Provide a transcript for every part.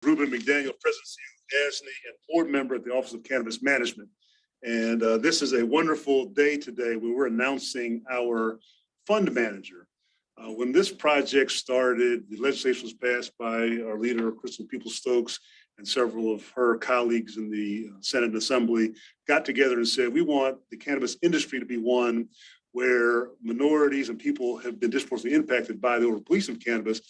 Ruben McDaniel, President, Ashley, and board member at the Office of Cannabis Management. And this is a wonderful day today where we're announcing our fund manager. When this project started, the legislation was passed by our leader, Crystal Peoples-Stokes, and several of her colleagues in the Senate and Assembly got together and said, we want the cannabis industry to be one where minorities and people have been disproportionately impacted by the overpolicing of cannabis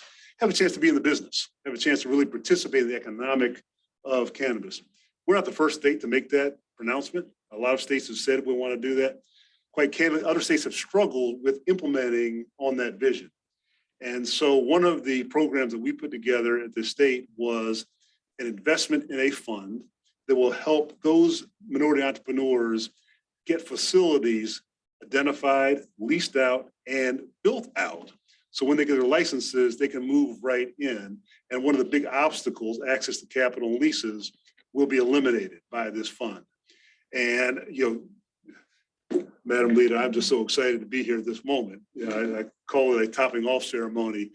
have a chance to be in the business, have a chance to really participate in the economic of cannabis. We're not the first state to make that pronouncement. A lot of states have said we want to do that. Quite candidly, other states have struggled with implementing on that vision. And so one of the programs that we put together at the state was an investment in a fund that will help those minority entrepreneurs get facilities identified, leased out, and built out. So when they get their licenses, they can move right in. And one of the big obstacles, access to capital and leases, will be eliminated by this fund. And, Madam Leader, I'm just so excited to be here at this moment. I call it a topping off ceremony.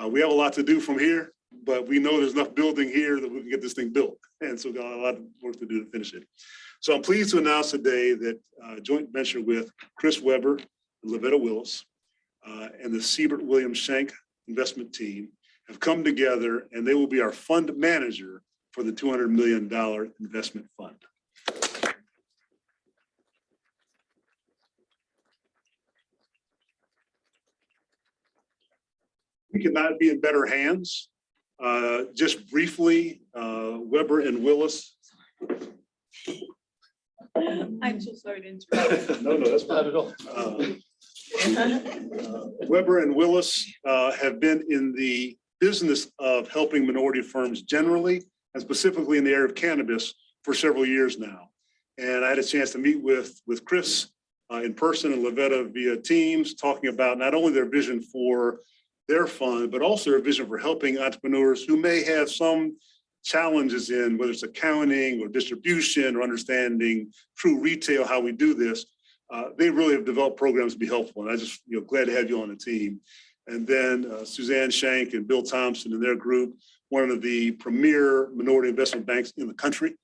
We have a lot to do from here, but we know there's enough building here that we can get this thing built. And so we've got a lot of work to do to finish it. So I'm pleased to announce today that joint venture with Chris Weber and Lavetta Willis and the Siebert Williams Shank investment team have come together, and they will be our fund manager for the $200 million investment fund. We could not be in better hands. Just briefly, Weber and Willis. I'm so sorry to interrupt. No, that's not at all. Weber and Willis have been in the business of helping minority firms generally, and specifically in the area of cannabis for several years now. And I had a chance to meet with Chris in person and Lavetta via Teams, talking about not only their vision for their fund, but also their vision for helping entrepreneurs who may have some challenges in whether it's accounting or distribution or understanding true retail, how we do this. They really have developed programs to be helpful. And I just glad to have you on the team. And then Suzanne Shank and Bill Thompson and their group, one of the premier minority investment banks in the country.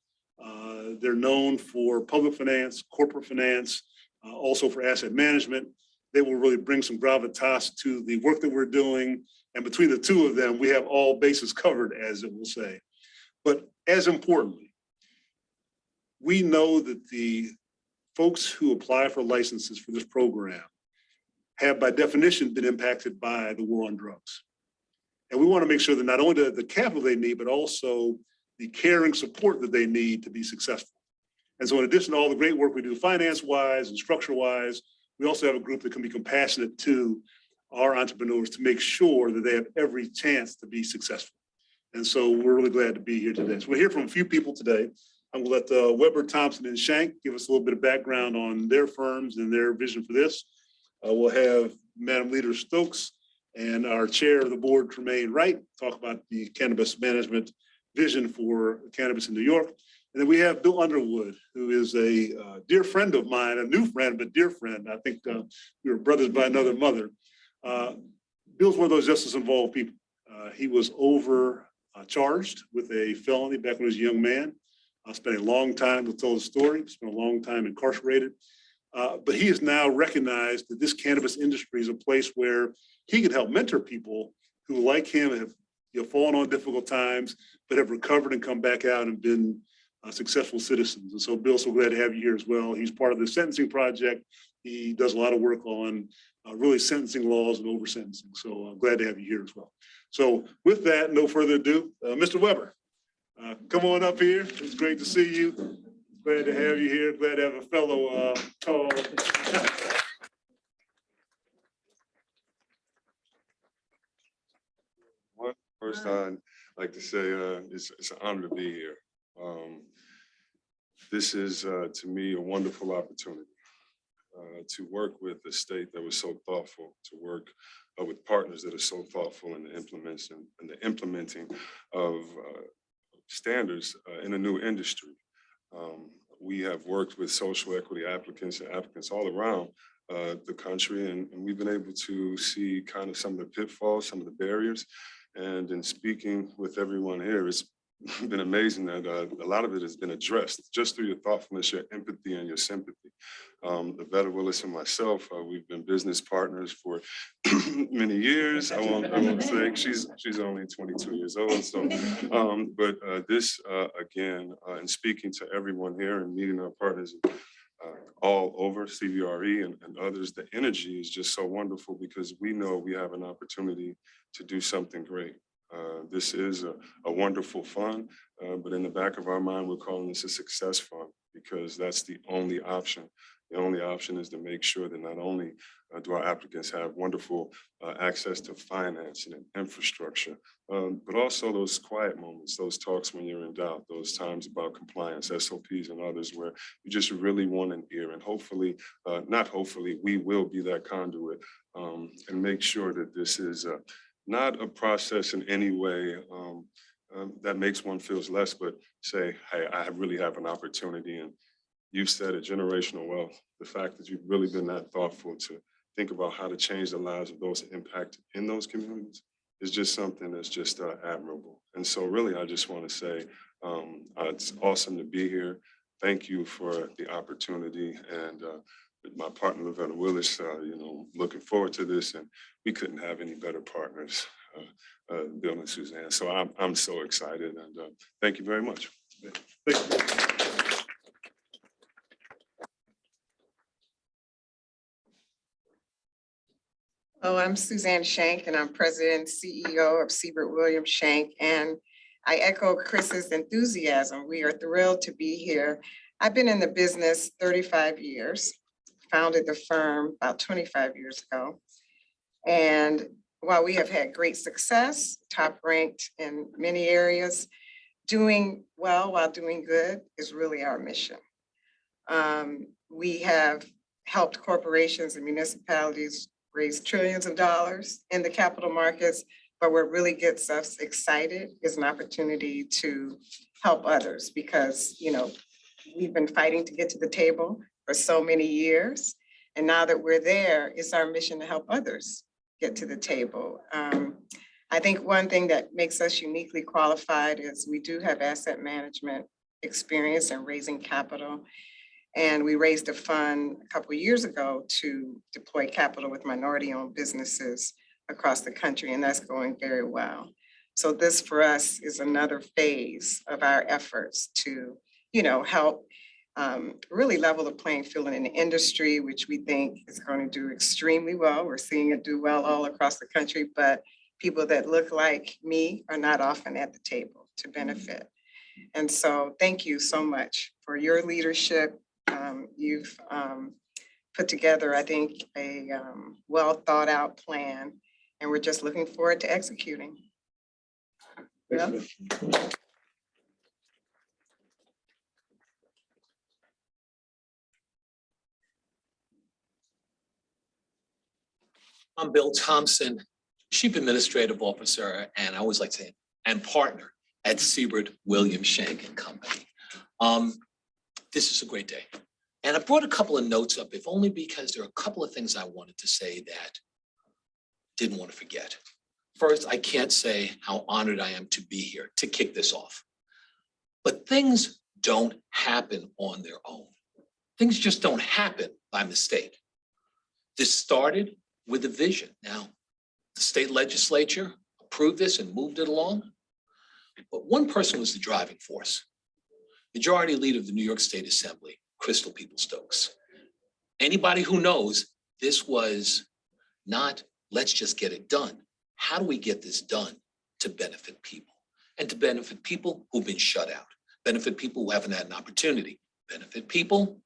They're known for public finance, corporate finance, also for asset management. They will really bring some gravitas to the work that we're doing. And between the two of them, we have all bases covered, as it will say. But as importantly, we know that the folks who apply for licenses for this program have by definition been impacted by the war on drugs. And we want to make sure that not only the capital they need, but also the caring support that they need to be successful. And so in addition to all the great work we do finance-wise and structure-wise, we also have a group that can be compassionate to our entrepreneurs to make sure that they have every chance to be successful. And so we're really glad to be here today. So we'll hear from a few people today. I'm going to let Weber, Thompson, and Shank give us a little bit of background on their firms and their vision for this. We'll have Madam Leader Stokes and our chair of the board, Tremaine Wright, talk about the cannabis management vision for cannabis in New York. And then we have Bill Underwood, who is a dear friend of mine, a new friend, but dear friend. I think we were brothers by another mother. Bill's one of those justice-involved people. He was overcharged with a felony back when he was a young man. Spent a long time, to tell the story, spent a long time incarcerated. But he has now recognized that this cannabis industry is a place where he can help mentor people who, like him, have fallen on difficult times, but have recovered and come back out and been successful citizens. And so, Bill, so glad to have you here as well. He's part of the sentencing project. He does a lot of work on really sentencing laws and over sentencing. So I'm glad to have you here as well. So with that, no further ado, Mr. Weber, come on up here. It's great to see you. Glad to have you here. Glad to have a fellow tall. First, I'd like to say it's an honor to be here. This is, to me, a wonderful opportunity to work with a state that was so thoughtful, to work with partners that are so thoughtful in the implementing of standards in a new industry. We have worked with social equity applicants and applicants all around the country, and we've been able to see kind of some of the pitfalls, some of the barriers. And in speaking with everyone here, it's been amazing that a lot of it has been addressed just through your thoughtfulness, your empathy, and your sympathy. Lavetta Willis and myself, we've been business partners for many years. I won't say she's only 22 years old. So, but this again, and speaking to everyone here and meeting our partners all over CVRE and others, the energy is just so wonderful because we know we have an opportunity to do something great. This is a wonderful fund, but in the back of our mind, we're calling this a success fund because that's the only option. The only option is to make sure that not only do our applicants have wonderful access to financing and infrastructure, but also those quiet moments, those talks when you're in doubt, those times about compliance, SOPs and others where you just really want an ear. And hopefully, not hopefully, we will be that conduit and make sure that this is not a process in any way that makes one feels less, but say, hey, I really have an opportunity. And you've said it, generational wealth, the fact that you've really been that thoughtful to think about how to change the lives of those impacted in those communities is just something that's just admirable. And so really, I just want to say, it's awesome to be here. Thank you for the opportunity. And with my partner, Lavetta Willis, looking forward to this. And we couldn't have any better partners, Bill and Suzanne. So I'm so excited, and thank you very much. Thank you. Hello, I'm Suzanne Shank, and I'm President and CEO of Siebert Williams Shank. And I echo Chris's enthusiasm. We are thrilled to be here. I've been in the business 35 years, founded the firm about 25 years ago. And while we have had great success, top ranked in many areas, doing well while doing good is really our mission. We have helped corporations and municipalities raise trillions of dollars in the capital markets, but what really gets us excited is an opportunity to help others because, we've been fighting to get to the table for so many years. And now that we're there, it's our mission to help others get to the table. I think one thing that makes us uniquely qualified is we do have asset management experience in raising capital. And we raised a fund a couple of years ago to deploy capital with minority-owned businesses across the country, and that's going very well. So this for us is another phase of our efforts to, help really level the playing field in an industry, which we think is going to do extremely well. We're seeing it do well all across the country, but people that look like me are not often at the table to benefit. And so thank you so much for your leadership. You've put together, I think, a well thought out plan, and we're just looking forward to executing. Yeah. I'm Bill Thompson, Chief Administrative Officer, and I always like to say, and partner at Siebert Williams Shank and Company. This is a great day. And I brought a couple of notes up, if only because there are a couple of things I wanted to say that didn't want to forget. First, I can't say how honored I am to be here to kick this off. But things don't happen on their own. Things just don't happen by mistake. This started with a vision. Now, the state legislature approved this and moved it along, but one person was the driving force. Majority Leader of the New York State Assembly, Crystal Peoples-Stokes. Anybody who knows, this was not, let's just get it done. How do we get this done to benefit people? And to benefit people who've been shut out, benefit people who haven't had an opportunity, benefit people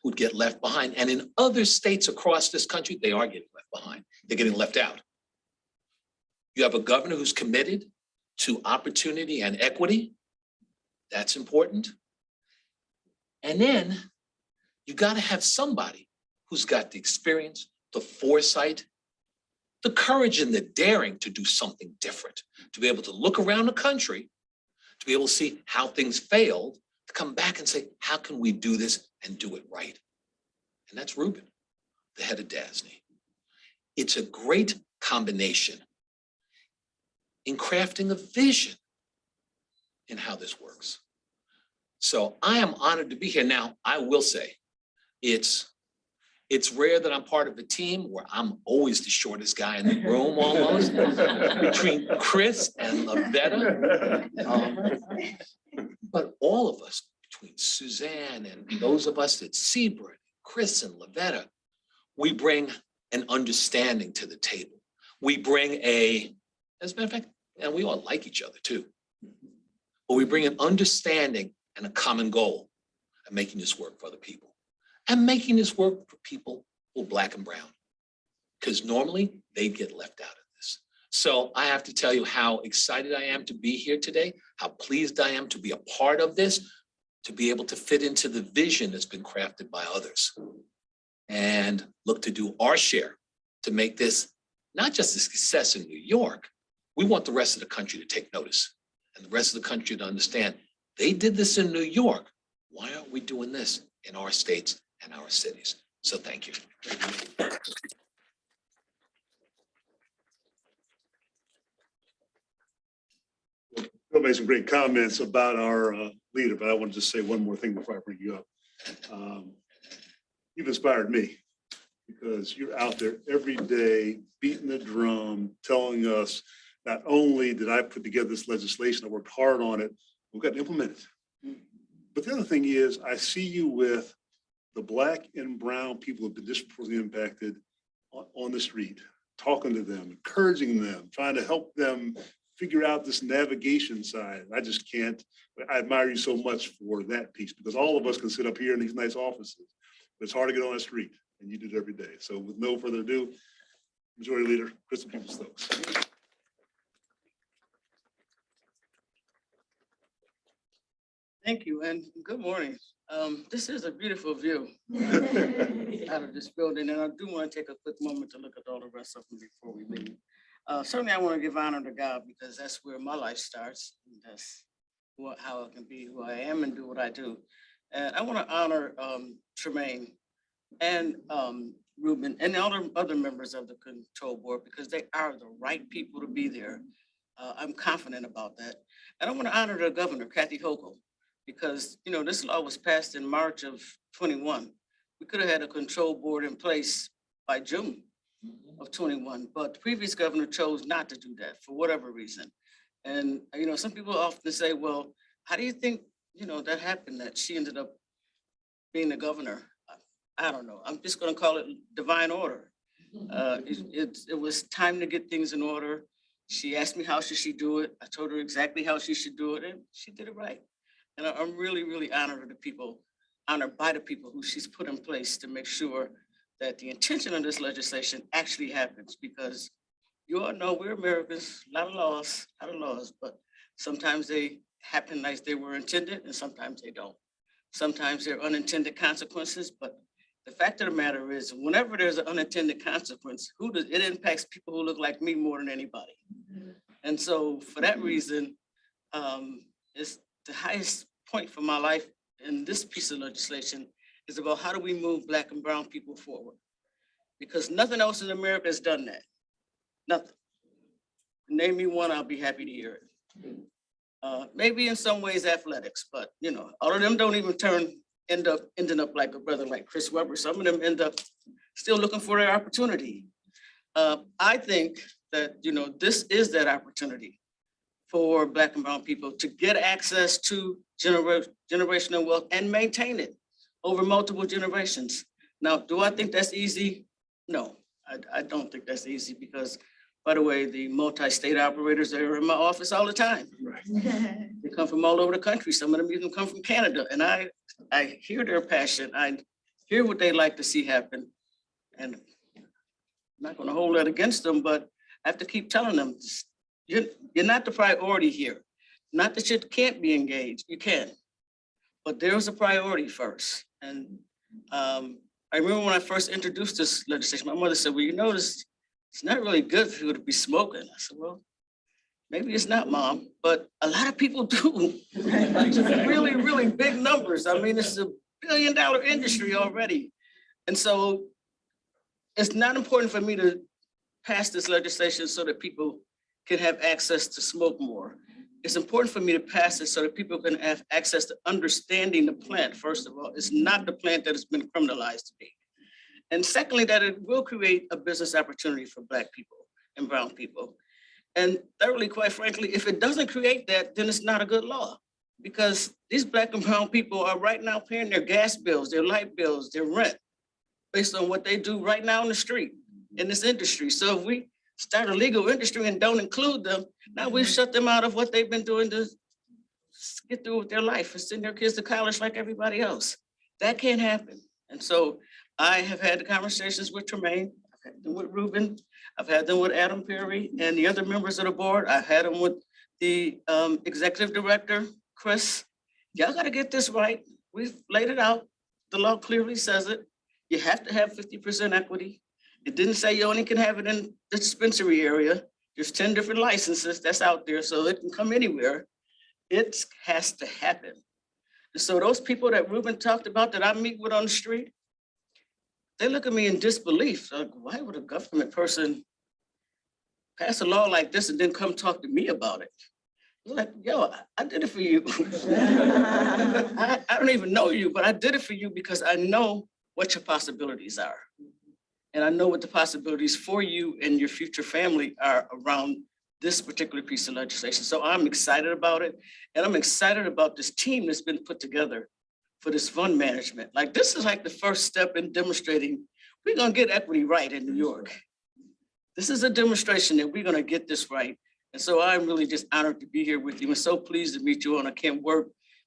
who'd get left behind. And in other states across this country, they are getting left behind. They're getting left out. You have a governor who's committed to opportunity and equity. That's important. And then you got to have somebody who's got the experience, the foresight, the courage and the daring to do something different, to be able to look around the country, to be able to see how things failed, to come back and say, how can we do this and do it right? And that's Ruben, the head of DASNY. It's a great combination in crafting a vision in how this works. So I am honored to be here. Now, I will say, it's rare that I'm part of a team where I'm always the shortest guy in the room almost, between Chris and Lavetta. But all of us, between Suzanne and those of us at Seabird, Chris and Lavetta, we bring an understanding to the table. We bring as a matter of fact, and we all like each other too. But we bring an understanding and a common goal of making this work for other people. And making this work for people who are Black and brown. Because normally they get left out of this. So I have to tell you how excited I am to be here today, how pleased I am to be a part of this, to be able to fit into the vision that's been crafted by others. And look to do our share to make this not just a success in New York. We want the rest of the country to take notice and the rest of the country to understand they did this in New York. Why aren't we doing this in our states and our cities? So thank you. Bill made some great comments about our leader, but I want to just say one more thing before I bring you up. You've inspired me because you're out there every day beating the drum, telling us not only did I put together this legislation, I worked hard on it, we've got to implement it. But the other thing is I see you with the Black and brown people who have been disproportionately impacted on the street, talking to them, encouraging them, trying to help them figure out this navigation side. I just can't, I admire you so much for that piece because all of us can sit up here in these nice offices, but it's hard to get on the street and you do it every day. So with no further ado, Majority Leader Crystal Peoples-Stokes. Thank you and good morning. This is a beautiful view out of this building, and I do want to take a quick moment to look at all the rest of them before we leave. Certainly, I want to give honor to God because that's where my life starts. And that's how I can be who I am and do what I do. And I want to honor Tremaine and Ruben and all the other members of the control board because they are the right people to be there. I'm confident about that. And I want to honor the governor, Kathy Hochul, because this law was passed in March of 21. We could have had a control board in place by June of 21, but the previous governor chose not to do that for whatever reason. And some people often say, well, how do you think that happened, that she ended up being the governor? I don't know. I'm just going to call it divine order. It was time to get things in order. She asked me how should she do it. I told her exactly how she should do it, and she did it right. And I'm really, really honored by the people who she's put in place to make sure that the intention of this legislation actually happens, because you all know we're Americans, a lot of laws, but sometimes they happen as they were intended and sometimes they don't. Sometimes there are unintended consequences, but the fact of the matter is whenever there's an unintended consequence, it impacts people who look like me more than anybody. And so for that reason, it's the highest point for my life in this piece of legislation is about how do we move Black and brown people forward? Because nothing else in America has done that. Nothing. Name me one, I'll be happy to hear it. Maybe in some ways athletics, but all of them don't even ending up like a brother like Chris Webber. Some of them end up still looking for their opportunity. I think that this is that opportunity for Black and brown people to get access to generational wealth and maintain it over multiple generations. Now, do I think that's easy? No, I don't think that's easy because, by the way, the multi-state operators are in my office all the time. Right. They come from all over the country. Some of them even come from Canada. And I hear their passion. I hear what they like to see happen. And I'm not going to hold that against them, but I have to keep telling them, you're not the priority here. Not that you can't be engaged, you can. But there's a priority first. And I remember when I first introduced this legislation, my mother said, well, it's not really good for you to be smoking. I said, well, maybe it's not, Mom, but a lot of people do. Really, really big numbers. I mean, it's $1 billion industry already. And so it's not important for me to pass this legislation so that people can have access to smoke more. it's important for me to pass this so that people can have access to understanding the plant. First of all, it's not the plant that has been criminalized to be. And secondly, that it will create a business opportunity for Black people and brown people. And thirdly, quite frankly, if it doesn't create that, then it's not a good law. Because these Black and brown people are right now paying their gas bills, their light bills, their rent, based on what they do right now in the street, in this industry. So if we start a legal industry and don't include them, now we've shut them out of what they've been doing to get through with their life and send their kids to college like everybody else. That can't happen. And so I have had the conversations with Tremaine, I've had them with Ruben, I've had them with Adam Perry and the other members of the board. I've had them with the executive director, Chris. Y'all gotta get this right. We've laid it out. The law clearly says it. You have to have 50% equity. It didn't say you only can have it in the dispensary area. There's 10 different licenses that's out there, so it can come anywhere. It has to happen. And so those people that Ruben talked about that I meet with on the street, they look at me in disbelief. Like, why would a government person pass a law like this and then come talk to me about it? I'm like, yo, I did it for you. I don't even know you, but I did it for you because I know what your possibilities are. And I know what the possibilities for you and your future family are around this particular piece of legislation. So I'm excited about it. And I'm excited about this team that's been put together for this fund management. Like, this is like the first step in demonstrating we're gonna get equity right in New York. This is a demonstration that we're gonna get this right. And so I'm really just honored to be here with you and so pleased to meet you, and I can't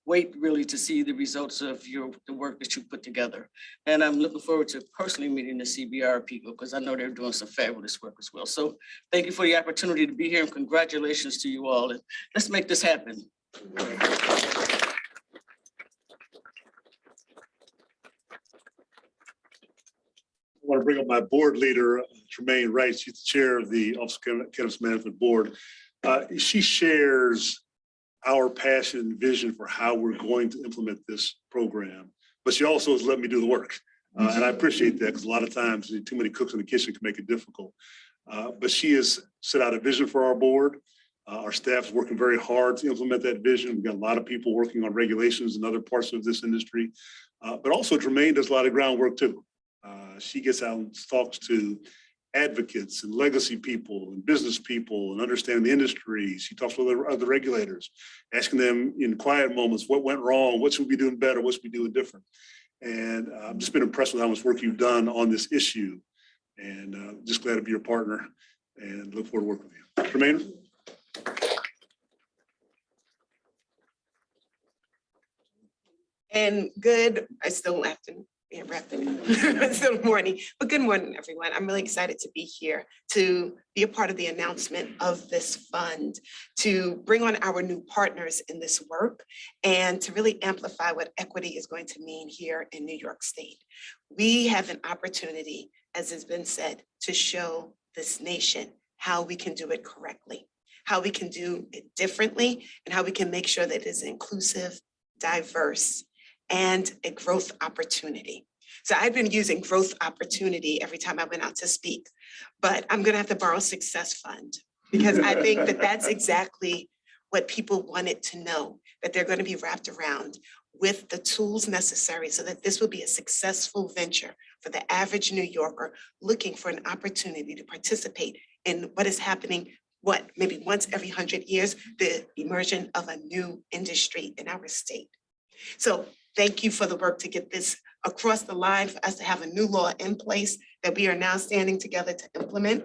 wait really to see the results of the work that you put together. And I'm looking forward to personally meeting the CBR people because I know they're doing some fabulous work as well. So thank you for the opportunity to be here and congratulations to you all. And let's make this happen. I want to bring up my board leader, Tremaine Wright. She's the chair of the Office of Cannabis Management Board. She shares our passion and vision for how we're going to implement this program, but she also has let me do the work. And I appreciate that because a lot of times too many cooks in the kitchen can make it difficult. But she has set out a vision for our board. Our staff is working very hard to implement that vision. We've got a lot of people working on regulations in other parts of this industry. But also Tremaine does a lot of groundwork too. She gets out and talks to advocates and legacy people and business people and understanding the industry. She talks with other regulators, asking them in quiet moments, what went wrong? What should we be doing better? What should we be doing different? And I've just been impressed with how much work you've done on this issue, and just glad to be your partner and look forward to working with you. Tremaine? And good, I still have to wrap it up. It's still morning, but good morning, everyone. I'm really excited to be here to be a part of the announcement of this fund, to bring on our new partners in this work, and to really amplify what equity is going to mean here in New York State. We have an opportunity, as has been said, to show this nation how we can do it correctly, how we can do it differently, and how we can make sure that it is inclusive, diverse, and a growth opportunity. So I've been using growth opportunity every time I went out to speak, but I'm gonna have to borrow success fund because I think that that's exactly what people wanted to know, that they're gonna be wrapped around with the tools necessary so that this will be a successful venture for the average New Yorker looking for an opportunity to participate in what is happening, maybe once every 100 years, the immersion of a new industry in our state. So thank you for the work to get this across the line, for us to have a new law in place that we are now standing together to implement.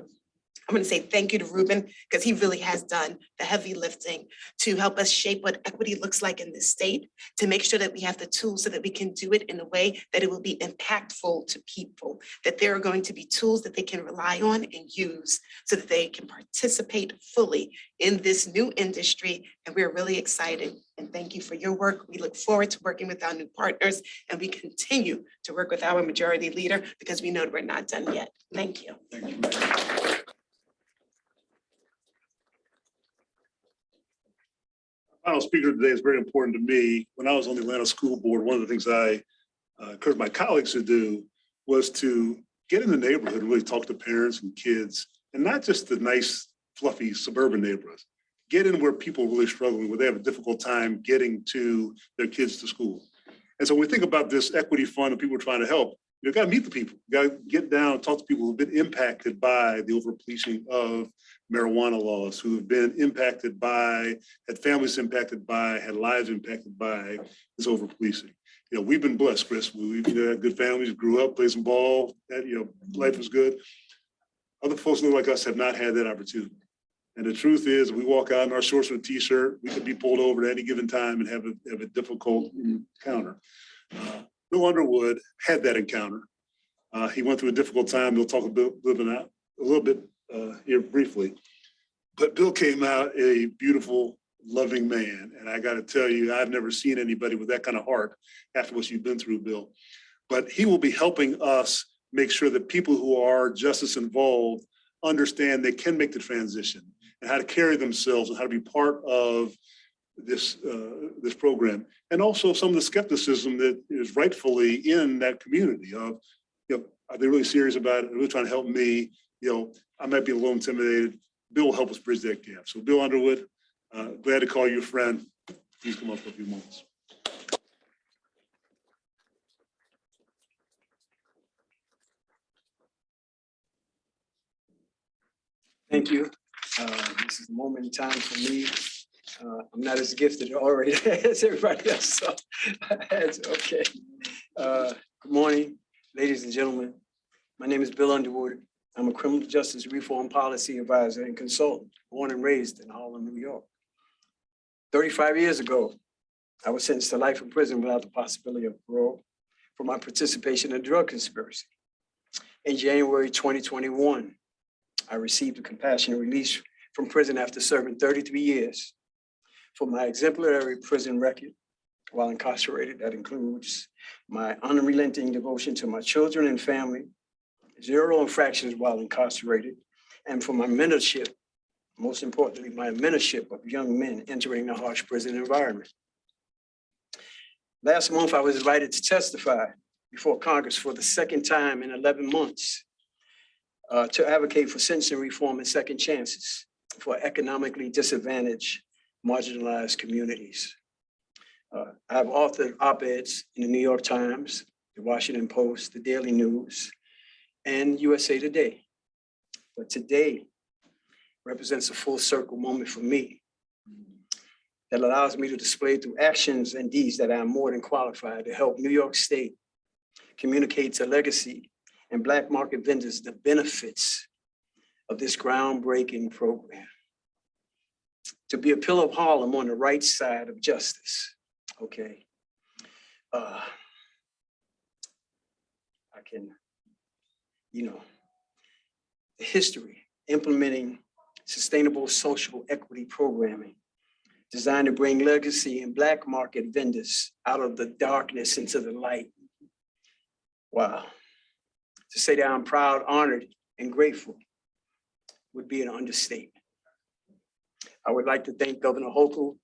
I'm going to say thank you to Ruben because he really has done the heavy lifting to help us shape what equity looks like in this state, to make sure that we have the tools so that we can do it in a way that it will be impactful to people, that there are going to be tools that they can rely on and use so that they can participate fully in this new industry. And we're really excited. And thank you for your work. We look forward to working with our new partners, and we continue to work with our majority leader because we know that we're not done yet. Thank you. Thank you. Final speaker today is very important to me. When I was on the Atlanta School Board, one of the things I encouraged my colleagues to do was to get in the neighborhood and really talk to parents and kids, and not just the nice, fluffy suburban neighborhoods, get in where people are really struggling, where they have a difficult time getting to their kids to school. And so when we think about this equity fund and people are trying to help, you got to meet the people. You got to get down and talk to people who've been impacted by the over-policing of marijuana laws, who have been impacted by, had families impacted by, had lives impacted by this over-policing. We've been blessed, Chris. We've had good families, grew up, played some ball, life was good. Other folks who look like us have not had that opportunity. And the truth is, we walk out in our shorts and a t-shirt, we could be pulled over at any given time and have a difficult encounter. Bill Underwood had that encounter. He went through a difficult time. We'll talk a little bit here briefly. But Bill came out a beautiful, loving man. And I got to tell you, I've never seen anybody with that kind of heart after what you've been through, Bill. But he will be helping us make sure that people who are justice involved understand they can make the transition and how to carry themselves and how to be part of this program. And also some of the skepticism that is rightfully in that community of, are they really serious about it? Are they really trying to help me? I might be a little intimidated. Bill will help us bridge that gap. So Bill Underwood, glad to call you a friend. Please come up for a few moments. Thank you. This is a moment in time for me. I'm not as gifted already as everybody else, so that's okay. Good morning, ladies and gentlemen. My name is Bill Underwood. I'm a criminal justice reform policy advisor and consultant, born and raised in Harlem, New York. 35 years ago, I was sentenced to life in prison without the possibility of parole for my participation in a drug conspiracy. In January 2021, I received a compassionate release from prison after serving 33 years. For my exemplary prison record while incarcerated, that includes my unrelenting devotion to my children and family, 0 infractions while incarcerated, and for my mentorship, most importantly, my mentorship of young men entering the harsh prison environment. Last month, I was invited to testify before Congress for the second time in 11 months to advocate for sentencing reform and second chances for economically disadvantaged, marginalized communities. I've authored op-eds in the New York Times, the Washington Post, the Daily News, and USA Today. But today represents a full circle moment for me that allows me to display through actions and deeds that I'm more than qualified to help New York State communicate to legacy and Black market vendors the benefits of this groundbreaking program. To be a pillar of Harlem on the right side of justice, okay? I can, the history, implementing sustainable social equity programming designed to bring legacy and Black market vendors out of the darkness into the light. Wow. To say that I'm proud, honored, and grateful would be an understatement. I would like to thank Governor Hochul,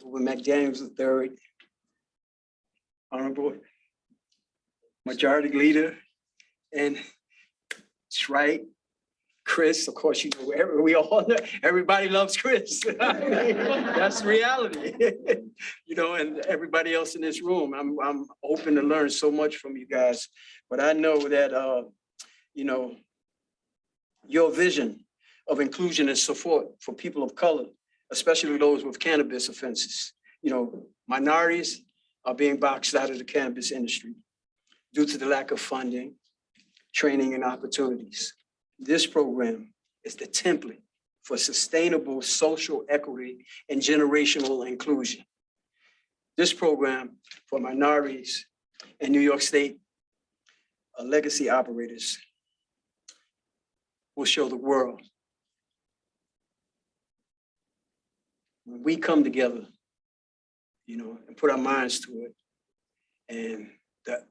McDaniels III, Honorable Majority Leader, and it's right, Chris. Of course, we all know, everybody loves Chris. I mean, that's reality. And everybody else in this room. I'm open to learn so much from you guys, but I know that your vision of inclusion and support for people of color, especially those with cannabis offenses. Minorities are being boxed out of the cannabis industry due to the lack of funding, training, and opportunities. This program is the template for sustainable social equity and generational inclusion. This program for minorities and New York State legacy operators will show the world when we come together, and put our minds to it. And the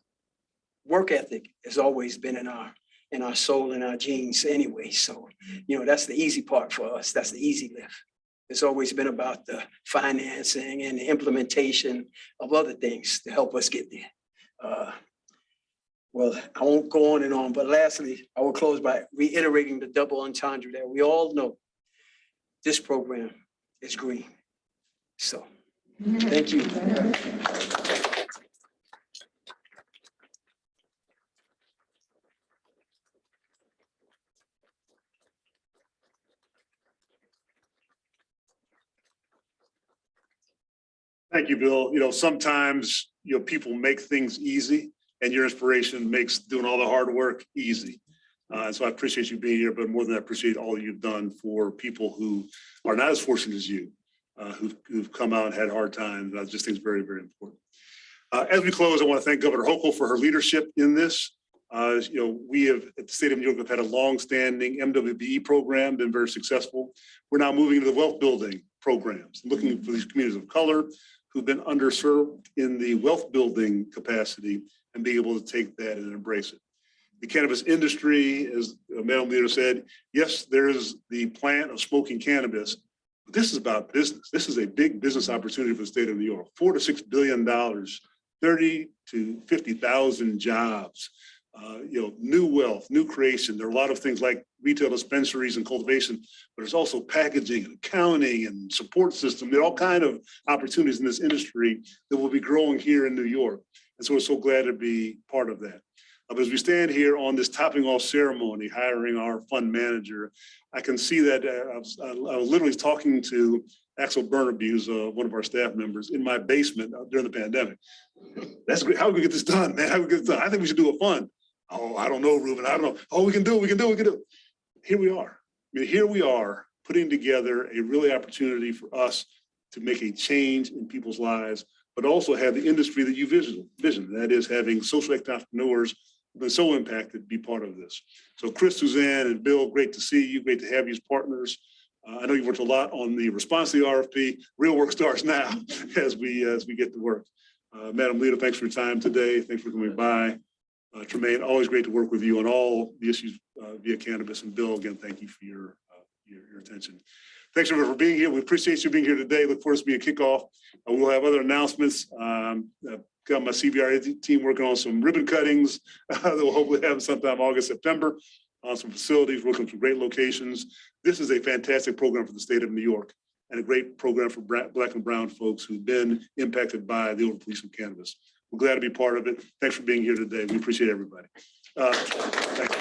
work ethic has always been in our soul and our genes anyway. So, that's the easy part for us. That's the easy lift. It's always been about the financing and the implementation of other things to help us get there. Well, I won't go on and on, but lastly, I will close by reiterating the double entendre that we all know. this program is green. So, thank you. Thank you, Bill. You know, sometimes, people make things easy and your inspiration makes doing all the hard work easy. And so I appreciate you being here, but more than that, I appreciate all you've done for people who are not as fortunate as you, who've come out and had hard times. I just think it's very, very important. As we close, I want to thank Governor Hochul for her leadership in this. We have at the state of New York have had a long-standing MWBE program, been very successful. We're now moving into the wealth building programs, looking for these communities of color who've been underserved in the wealth building capacity and be able to take that and embrace it. The cannabis industry, as Madam Leader said, yes, there is the plant of smoking cannabis, but this is about business. This is a big business opportunity for the state of New York, $4 to $6 billion, 30 to 50,000 jobs, new wealth, new creation. There are a lot of things like retail dispensaries and cultivation, but there's also packaging and accounting and support system. There are all kinds of opportunities in this industry that will be growing here in New York. And so we're so glad to be part of that. But as we stand here on this topping off ceremony, hiring our fund manager, I can see that I was literally talking to Axel Burnaby, who's one of our staff members, in my basement during the pandemic. That's great. How do we get this done, man? How do we get this done? I think we should do a fund. Oh, I don't know, Ruben. I don't know. Oh, we can do it. Here we are. Here we are putting together a really opportunity for us to make a change in people's lives, but also have the industry that you vision. That is having social entrepreneurs who've been so impacted be part of this. So Chris, Suzanne, and Bill, great to see you. Great to have you as partners. I know you've worked a lot on the response to the RFP. Real work starts now as we get to work. Madam Leader, thanks for your time today. Thanks for coming by. Tremaine, always great to work with you on all the issues via cannabis. And Bill, again, thank you for your attention. Thanks everyone for being here. We appreciate you being here today. Look forward to being a kickoff. We'll have other announcements. Got my CBRA team working on some ribbon cuttings that we'll hopefully have sometime August, September on some facilities, working on some great locations. This is a fantastic program for the state of New York and a great program for Black and brown folks who've been impacted by the overpolicing of cannabis. We're glad to be part of it. Thanks for being here today. We appreciate everybody. Thanks.